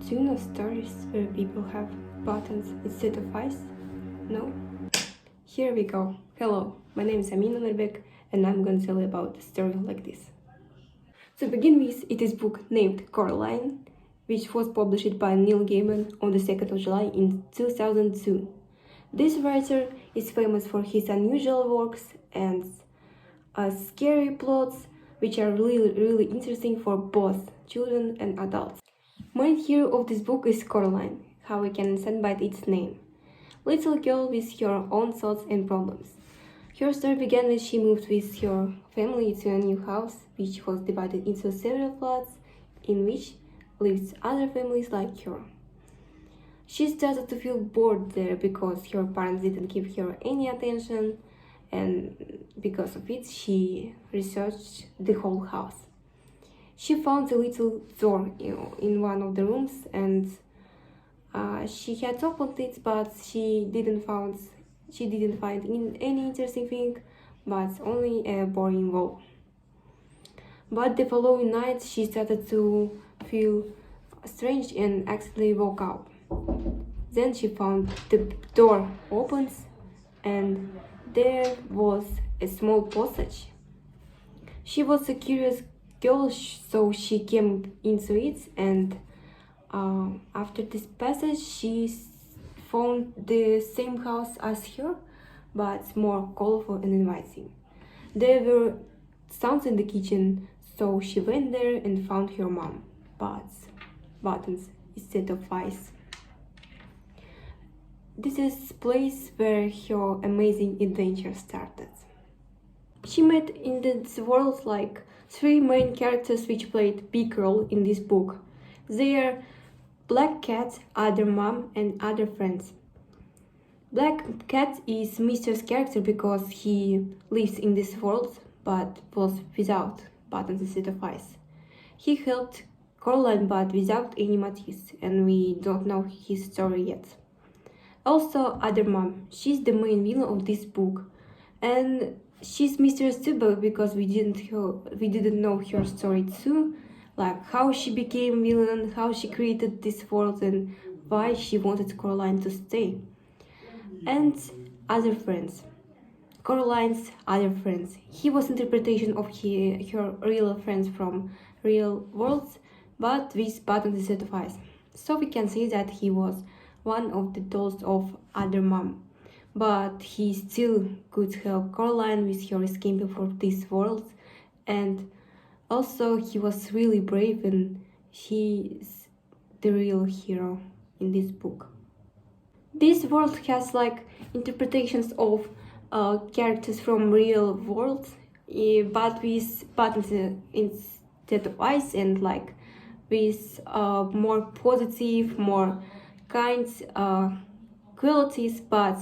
Do you know stories where people have buttons instead of eyes? No? Here we go. Hello, my name is Amina Nurbek and I'm gonna tell you about a story like this. To begin with, it is a book named Coraline, which was published by Neil Gaiman on the 2nd of July in 2002. This writer is famous for his unusual works and scary plots, which are really interesting for both children and adults. Main hero of this book is Coraline, how we can understand by its name. Little girl with her own thoughts and problems. Her story began when she moved with her family to a new house, which was divided into several flats, in which lived other families like her. She started to feel bored there because her parents didn't give her any attention, and because of it, she researched the whole house. She found a little door in one of the rooms, and she had opened it, but she didn't find any interesting thing, but only a boring wall. But the following night, she started to feel strange and accidentally woke up. Then she found the door opens, and there was a small passage. She was a curious girl, so she came into it, and after this passage she found the same house as her, but more colorful and inviting. There were sounds in the kitchen, so she went there and found her mom, but buttons instead of eyes. This is the place where her amazing adventure started. She met in this world like three main characters which played big role in this book. They are Black Cat, Other Mom, and Other Friends. Black Cat is Mr's character because he lives in this world but was without buttons instead of eyes. He helped Coraline but without any motives, and we don't know his story yet. Also, Other Mom, she's the main villain of this book, and she's misunderstandable because we didn't know her story too, like how she became villain, how she created this world, and why she wanted Coraline to stay. And Other Friends, Coraline's other friends. He was interpretation of her real friends from real worlds, but with buttons instead of eyes. So we can say that he was one of the dolls of Other Mom, but he still could help Coraline with her escaping from this world, and also he was really brave, and he's the real hero in this book. This world has like interpretations of characters from real world, but with buttons instead of eyes, and like with more positive, more kind qualities, but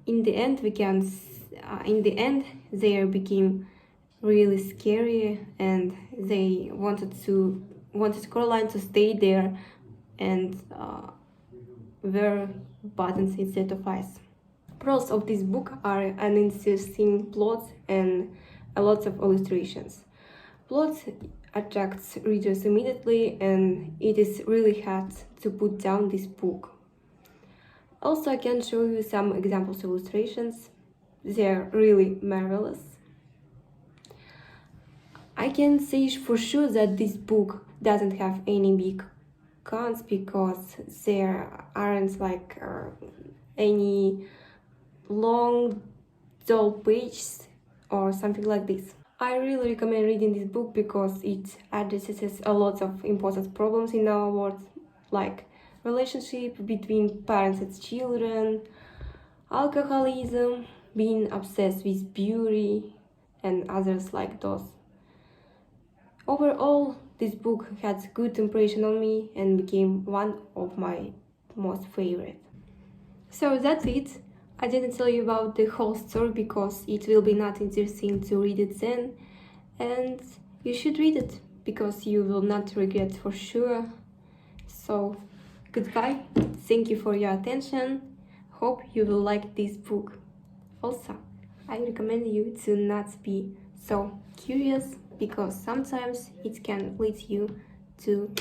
in the end they became really scary, and they wanted Coraline to stay there and wear buttons instead of eyes. Pros of this book are an interesting plot and a lot of illustrations. Plot attracts readers immediately, and it is really hard to put down this book. Also, I can show you some examples of illustrations. They're really marvelous. I can say for sure that this book doesn't have any big cons because there aren't like any long dull pages or something like this. I really recommend reading this book because it addresses a lot of important problems in our world, like relationship between parents and children, alcoholism, being obsessed with beauty, and others like those. Overall, this book had good impression on me and became one of my most favorite. So that's it. I didn't tell you about the whole story because it will be not interesting to read it then, and you should read it because you will not regret for sure. So goodbye, thank you for your attention, hope you will like this book. Also, I recommend you to not be so curious because sometimes it can lead you to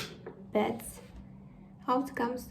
bad outcomes